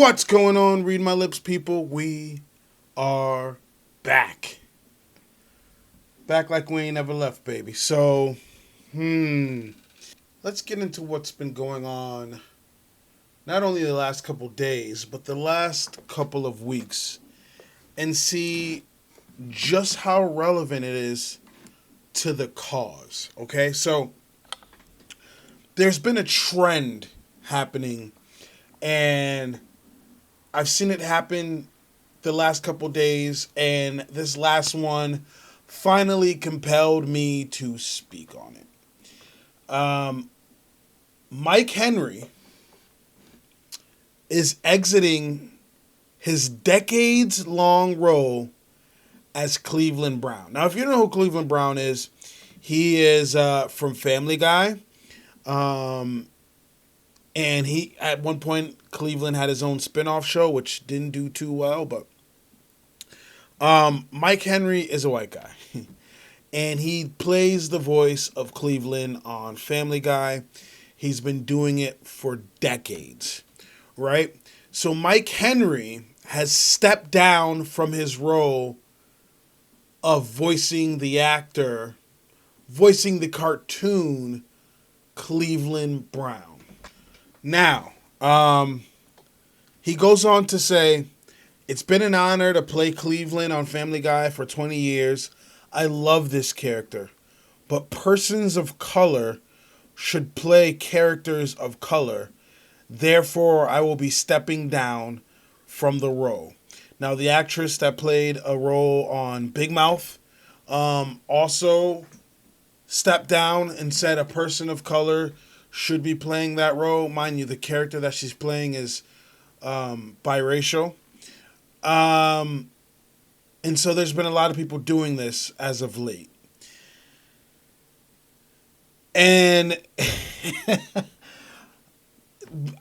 What's going on, Read My Lips people? We are back. Back like we ain't never left, baby. So, let's get into what's been going on, not only the last couple days, but the last couple of weeks, and see just how relevant it is to the cause, okay? So, there's been a trend happening, and I've seen it happen the last couple days, and this last one finally compelled me to speak on it. Mike Henry is exiting his decades-long role as Cleveland Brown. Now, if you don't know who Cleveland Brown is, he is from Family Guy. And he, at one point, Cleveland had his own spinoff show, which didn't do too well. But Mike Henry is a white guy. And he plays the voice of Cleveland on Family Guy. He's been doing it for decades, right? So Mike Henry has stepped down from his role of voicing the cartoon Cleveland Brown. Now, he goes on to say, "It's been an honor to play Cleveland on Family Guy for 20 years. I love this character, but persons of color should play characters of color. Therefore, I will be stepping down from the role." Now, the actress that played a role on Big Mouth also stepped down and said a person of color should be playing that role. Mind you, the character that she's playing is biracial. And so there's been a lot of people doing this as of late. And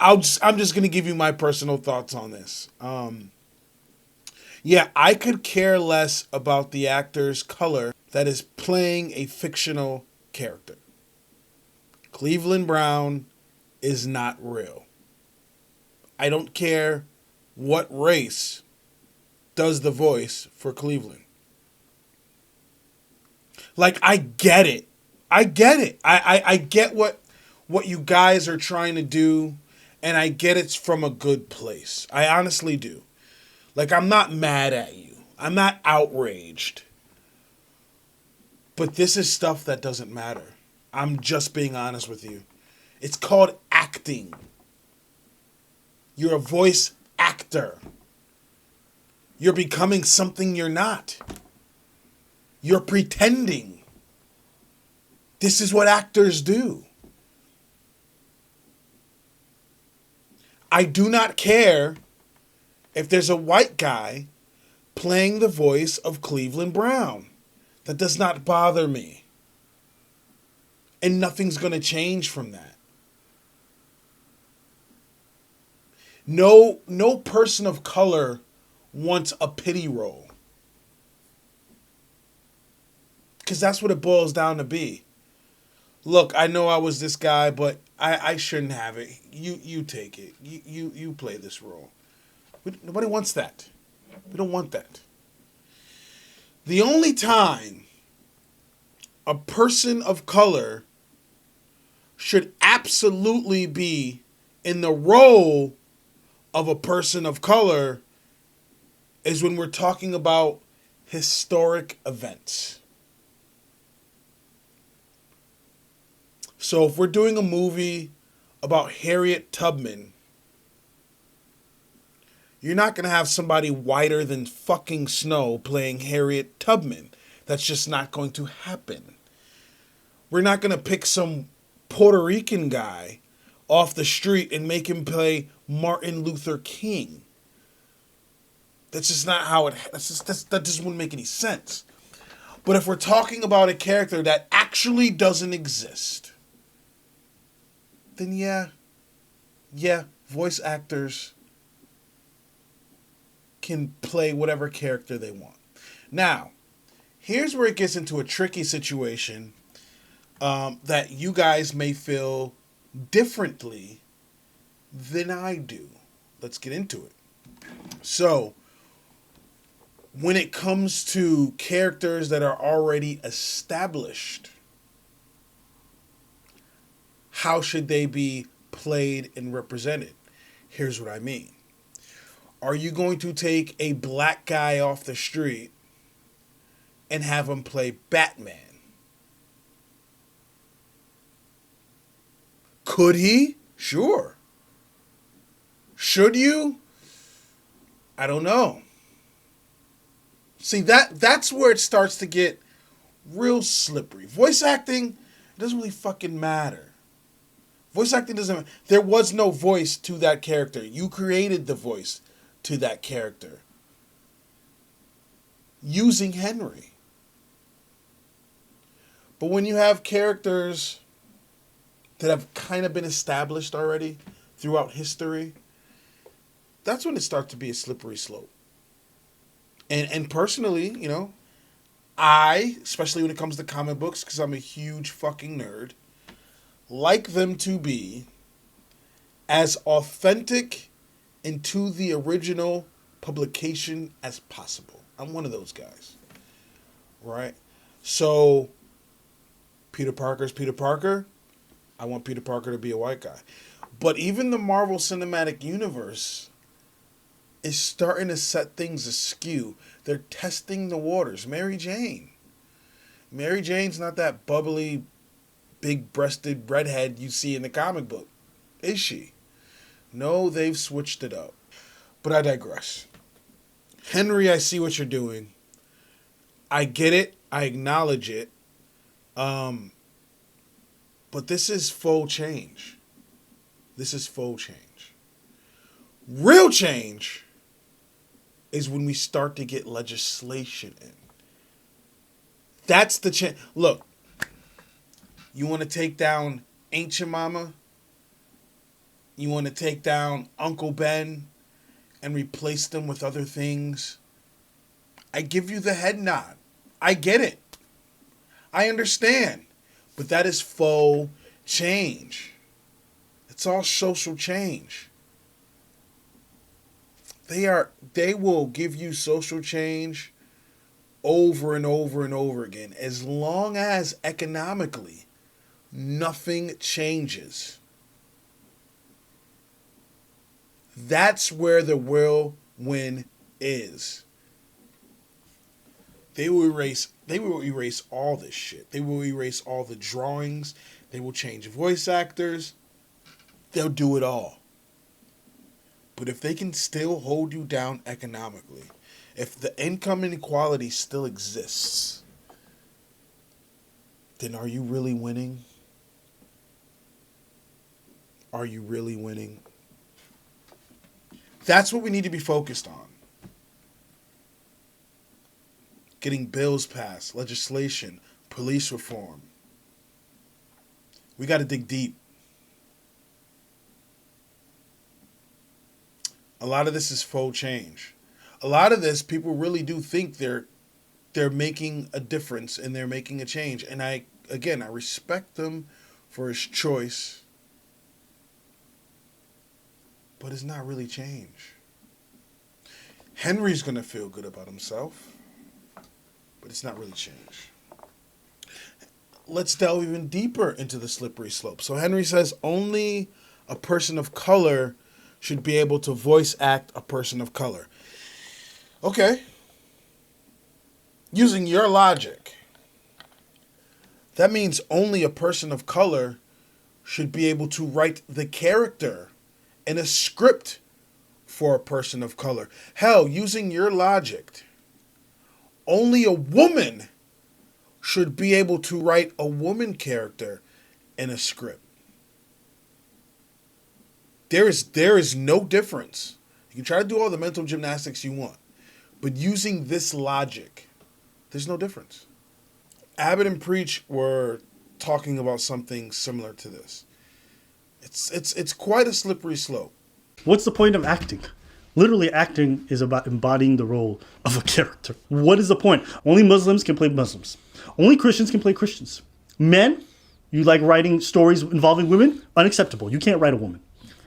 I'm just going to give you my personal thoughts on this. Yeah, I could care less about the actor's color that is playing a fictional character. Cleveland Brown is not real. I don't care what race does the voice for Cleveland. Like, I get it. I get what you guys are trying to do, and I get it's from a good place. I honestly do. Like, I'm not mad at you. I'm not outraged. But this is stuff that doesn't matter. I'm just being honest with you. It's called acting. You're a voice actor. You're becoming something you're not. You're pretending. This is what actors do. I do not care if there's a white guy playing the voice of Cleveland Brown. That does not bother me. And nothing's going to change from that. No person of color wants a pity role. Because that's what it boils down to be. Look, I know I was this guy, but I shouldn't have it. You take it. You play this role. Nobody wants that. We don't want that. The only time a person of color should absolutely be in the role of a person of color is when we're talking about historic events. So if we're doing a movie about Harriet Tubman, you're not going to have somebody whiter than fucking snow playing Harriet Tubman. That's just not going to happen. We're not going to pick some Puerto Rican guy off the street and make him play Martin Luther King. That's just not how it... that just wouldn't make any sense. But if we're talking about a character that actually doesn't exist, then yeah, voice actors can play whatever character they want. Now, here's where it gets into a tricky situation that you guys may feel differently than I do. Let's get into it. So, when it comes to characters that are already established, how should they be played and represented? Here's what I mean. Are you going to take a black guy off the street and have him play Batman? Could he? Sure. Should you? I don't know. See, that's where it starts to get real slippery. Voice acting doesn't really fucking matter. Voice acting doesn't. There was no voice to that character. You created the voice to that character using Henry. But when you have characters that have kind of been established already throughout history, that's when it starts to be a slippery slope. And personally, you know, I, especially when it comes to comic books, because I'm a huge fucking nerd, like them to be as authentic and to the original publication as possible. I'm one of those guys. Right? So, Peter Parker's Peter Parker. I want Peter Parker to be a white guy. But even the Marvel Cinematic Universe is starting to set things askew. They're testing the waters. Mary Jane. Mary Jane's not that bubbly, big-breasted redhead you see in the comic book. Is she? No, they've switched it up. But I digress. Henry, I see what you're doing. I get it. I acknowledge it. But this is faux change. This is faux change. Real change is when we start to get legislation in. That's the change. Look, you want to take down Ain't Your Mama? You want to take down Uncle Ben and replace them with other things? I give you the head nod. I get it. I understand. But that is faux change. It's all social change. They will give you social change over and over and over again as long as economically nothing changes. That's where the real win is. They will erase all this shit. They will erase all the drawings. They will change voice actors. They'll do it all. But if they can still hold you down economically, if the income inequality still exists, then are you really winning? Are you really winning? That's what we need to be focused on. Getting bills passed, legislation, police reform. We got to dig deep. A lot of this is faux change. A lot of this, people really do think they're making a difference and they're making a change. And I respect them for his choice. But it's not really change. Henry's going to feel good about himself. But it's not really change. Let's delve even deeper into the slippery slope. So Henry says only a person of color should be able to voice act a person of color. Okay. Using your logic, that means only a person of color should be able to write the character in a script for a person of color. Hell, using your logic, only a woman should be able to write a woman character in a script. There is no difference. You can try to do all the mental gymnastics you want, but using this logic, there's no difference. Abbott and Preach were talking about something similar to this. It's quite a slippery slope. What's the point of acting? Literally, acting is about embodying the role of a character. What is the point? Only Muslims can play Muslims. Only Christians can play Christians. Men, you like writing stories involving women? Unacceptable. You can't write a woman.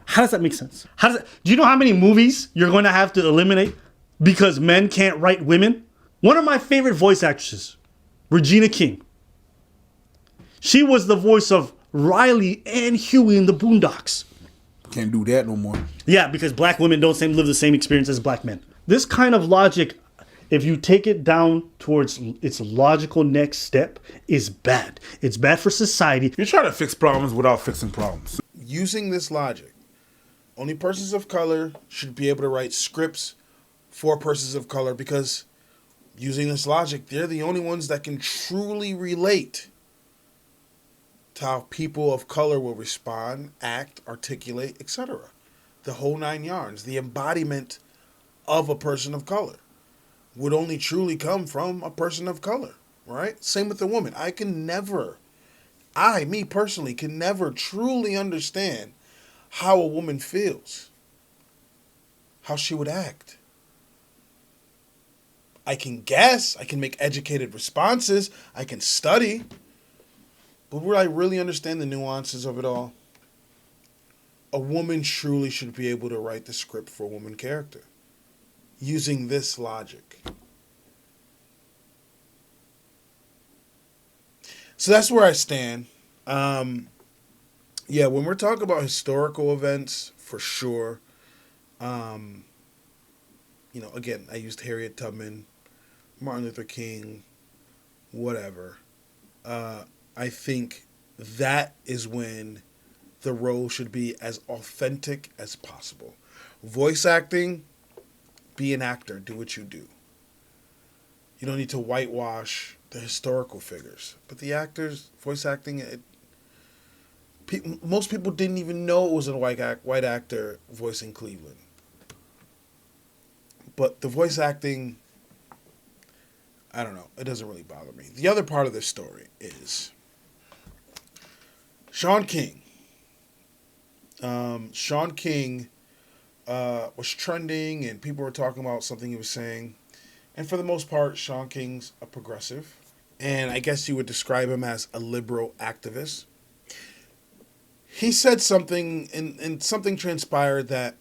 How does that make sense? Do you know how many movies you're going to have to eliminate because men can't write women? One of my favorite voice actresses, Regina King. She was the voice of Riley and Huey in the Boondocks. Can't do that no more. Yeah, because black women don't live the same experience as black men. This kind of logic, if you take it down towards its logical next step, is bad. It's bad for society. You're trying to fix problems without fixing problems. Using this logic, only persons of color should be able to write scripts for persons of color because using this logic, they're the only ones that can truly relate to how people of color will respond, act, articulate, etc. The whole 9 yards, the embodiment of a person of color would only truly come from a person of color, right? Same with a woman. Me personally, can never truly understand how a woman feels, how she would act. I can guess, I can make educated responses, I can study, but would I really understand the nuances of it all? A woman truly should be able to write the script for a woman character using this logic. So that's where I stand. Yeah, when we're talking about historical events, for sure. Again, I used Harriet Tubman, Martin Luther King, whatever. I think that is when the role should be as authentic as possible. Voice acting, be an actor, do what you do. You don't need to whitewash the historical figures. But the actors, voice acting, most people didn't even know it was a white actor voicing Cleveland. But the voice acting, I don't know, it doesn't really bother me. The other part of this story is Shaun King. Shaun King was trending and people were talking about something he was saying. And for the most part, Shaun King's a progressive. And I guess you would describe him as a liberal activist. He said something, and something transpired that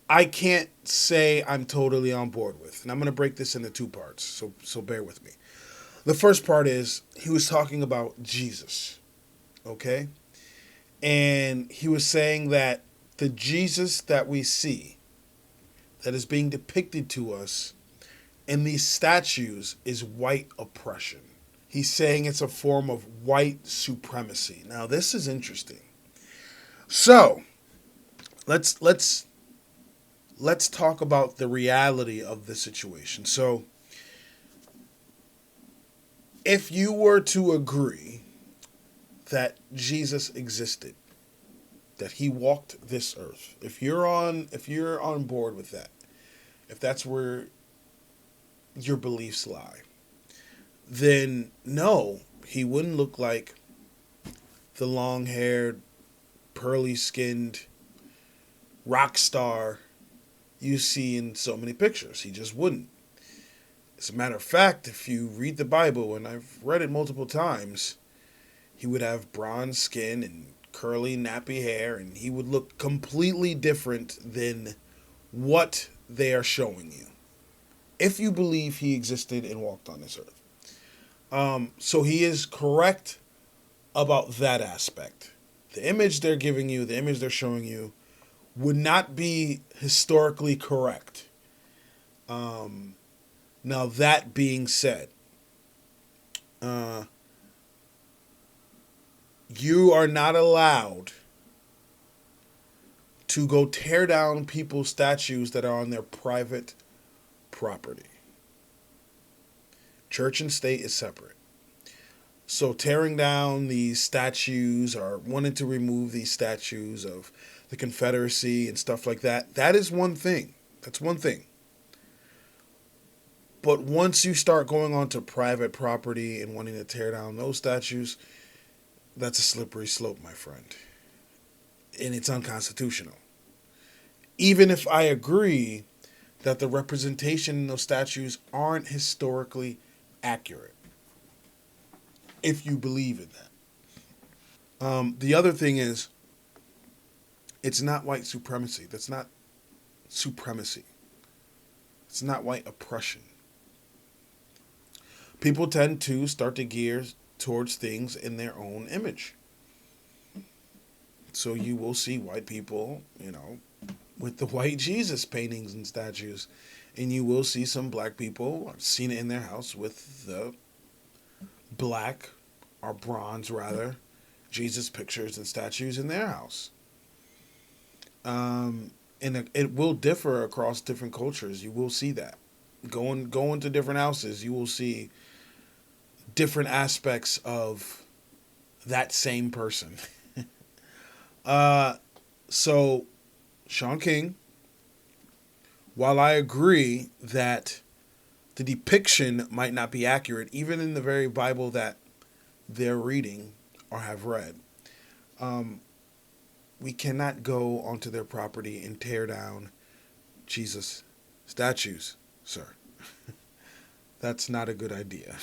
I can't say I'm totally on board with. And I'm going to break this into two parts, so bear with me. The first part is he was talking about Jesus, okay? And he was saying that the Jesus that we see, that is being depicted to us in these statues, is white oppression. He's saying it's a form of white supremacy. Now, this is interesting. So, let's talk about the reality of the situation. So, if you were to agree that Jesus existed, that he walked this earth, if you're on board with that, if that's where your beliefs lie, then no, he wouldn't look like the long-haired, pearly-skinned rock star you see in so many pictures. He just wouldn't. As a matter of fact, if you read the Bible, and I've read it multiple times, he would have bronze skin and curly, nappy hair, and he would look completely different than what they are showing you, if you believe he existed and walked on this earth. So he is correct about that aspect. The image they're giving you, the image they're showing you, would not be historically correct. Now, that being said, you are not allowed to go tear down people's statues that are on their private property. Church and state is separate. So tearing down these statues or wanting to remove these statues of the Confederacy and stuff like that, that is one thing. That's one thing. But once you start going onto private property and wanting to tear down those statues, that's a slippery slope, my friend. And it's unconstitutional. Even if I agree that the representation in those statues aren't historically accurate, if you believe in that. The other thing is, It's not white supremacy. That's not supremacy. It's not white oppression. People tend to start to gear towards things in their own image. So you will see white people, with the white Jesus paintings and statues. And you will see some black people, I've seen it in their house, with the black, or bronze rather, Jesus pictures and statues in their house. And it will differ across different cultures. You will see that. Going to different houses, you will see different aspects of that same person. So, Shaun King, while I agree that the depiction might not be accurate, even in the very Bible that they're reading or have read, we cannot go onto their property and tear down Jesus statues, sir. That's not a good idea.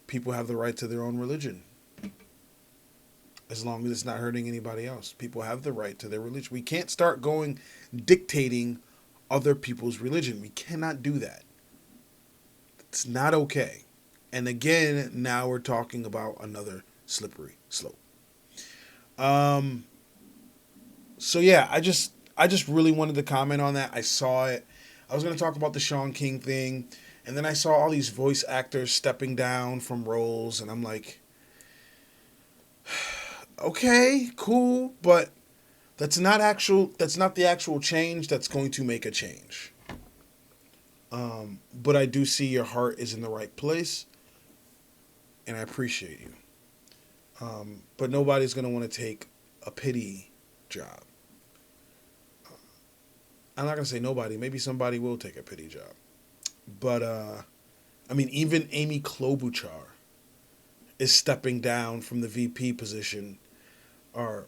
People have the right to their own religion, as long as it's not hurting anybody else. People have the right to their religion. We can't start dictating other people's religion. We cannot do that. It's not okay. And again, now we're talking about another slippery slope. So yeah, I just really wanted to comment on that. I saw it. I was going to talk about the Shaun King thing, and then I saw all these voice actors stepping down from roles, and I'm like, okay, cool, but that's not the actual change that's going to make a change. But I do see your heart is in the right place, and I appreciate you. But nobody's going to want to take a pity job. I'm not going to say nobody. Maybe somebody will take a pity job. But, even Amy Klobuchar is stepping down from the VP position, or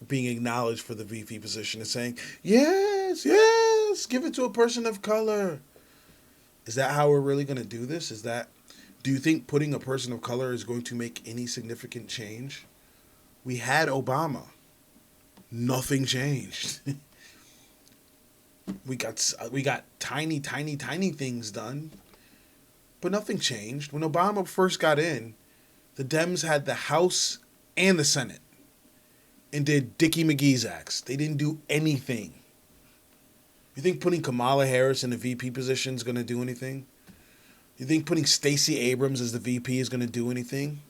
being acknowledged for the VP position, and saying, yes, give it to a person of color. Is that how we're really going to do this? Do you think putting a person of color is going to make any significant change? We had Obama. Nothing changed. We got tiny things done, but nothing changed. When Obama first got in, the Dems had the House and the Senate and did Dickie McGee's acts. They didn't do anything. You think putting Kamala Harris in a VP position is going to do anything? You think putting Stacey Abrams as the VP is going to do anything?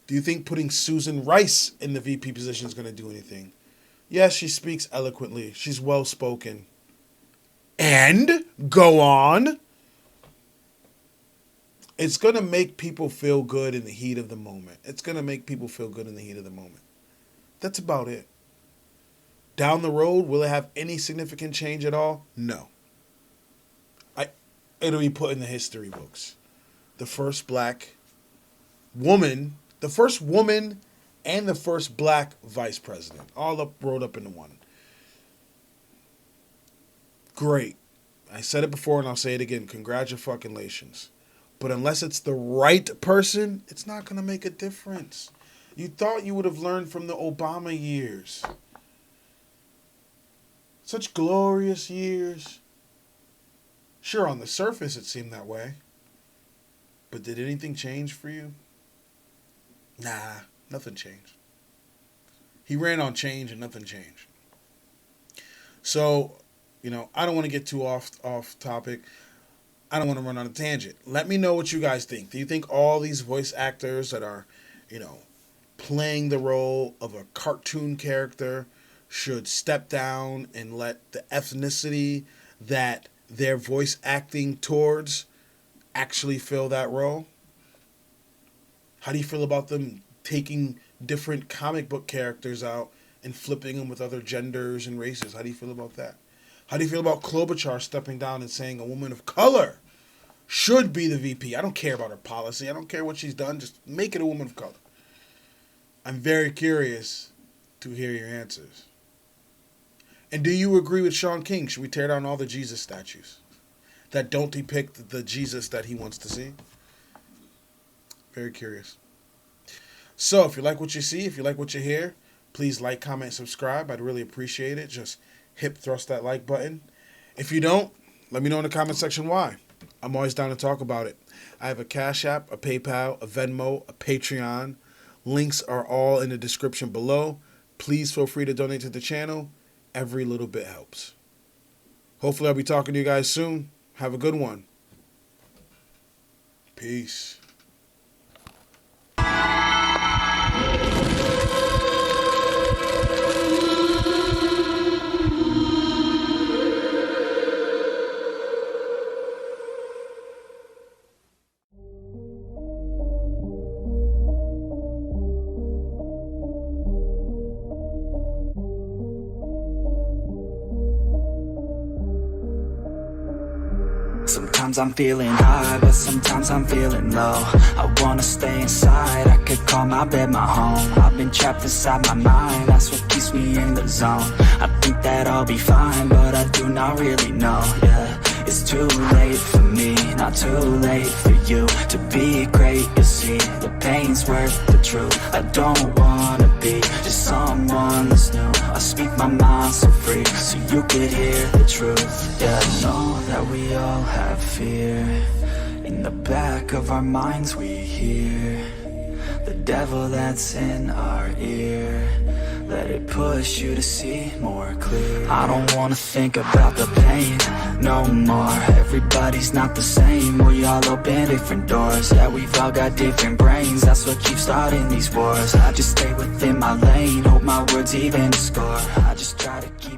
Do you think putting Susan Rice in the VP position is going to do anything? Yes, she speaks eloquently. She's well-spoken. And go on. It's going to make people feel good in the heat of the moment. That's about it. Down the road, will it have any significant change at all? No. It'll be put in the history books. The first woman and the first black vice president, all rolled up into one. Great. I said it before and I'll say it again. Congratulations. But unless it's the right person, it's not going to make a difference. You thought you would have learned from the Obama years. Such glorious years. Sure, on the surface it seemed that way. But did anything change for you? Nah, nothing changed. He ran on change and nothing changed. So, I don't want to get too off topic. I don't want to run on a tangent. Let me know what you guys think. Do you think all these voice actors that are, playing the role of a cartoon character should step down and let the ethnicity that they're voice acting towards actually fill that role? How do you feel about them taking different comic book characters out and flipping them with other genders and races? How do you feel about that? How do you feel about Klobuchar stepping down and saying a woman of color should be the VP? I don't care about her policy. I don't care what she's done. Just make it a woman of color. I'm very curious to hear your answers. And do you agree with Shaun King? Should we tear down all the Jesus statues that don't depict the Jesus that he wants to see? Very curious. So if you like what you see, if you like what you hear, Please like, comment, subscribe. I'd really appreciate it. Just hip thrust that like button. If you don't, let me know in the comment section why. I'm always down to talk about it. I have a Cash App, a PayPal, a Venmo, a Patreon. Links are all in the description below. Please feel free to donate to the channel. Every little bit helps. Hopefully I'll be talking to you guys soon. Have a good one. Peace. Sometimes I'm feeling high, but sometimes I'm feeling low. I wanna stay inside, I could call my bed my home. I've been trapped inside my mind, that's what keeps me in the zone. I think that I'll be fine, but I do not really know, yeah. It's too late for me, not too late for you. To be great, you see, the pain's worth the truth. I don't wanna be just someone that's new. I speak my mind so free, so you could hear the truth. Yeah, I know that we all have fear. In the back of our minds we hear the devil that's in our ear. Let it push you to see more clear. I don't wanna think about the pain no more. Everybody's not the same. We all open different doors. Yeah, we've all got different brains. That's what keeps starting these wars. I just stay within my lane, hope my words even score. I just try to keep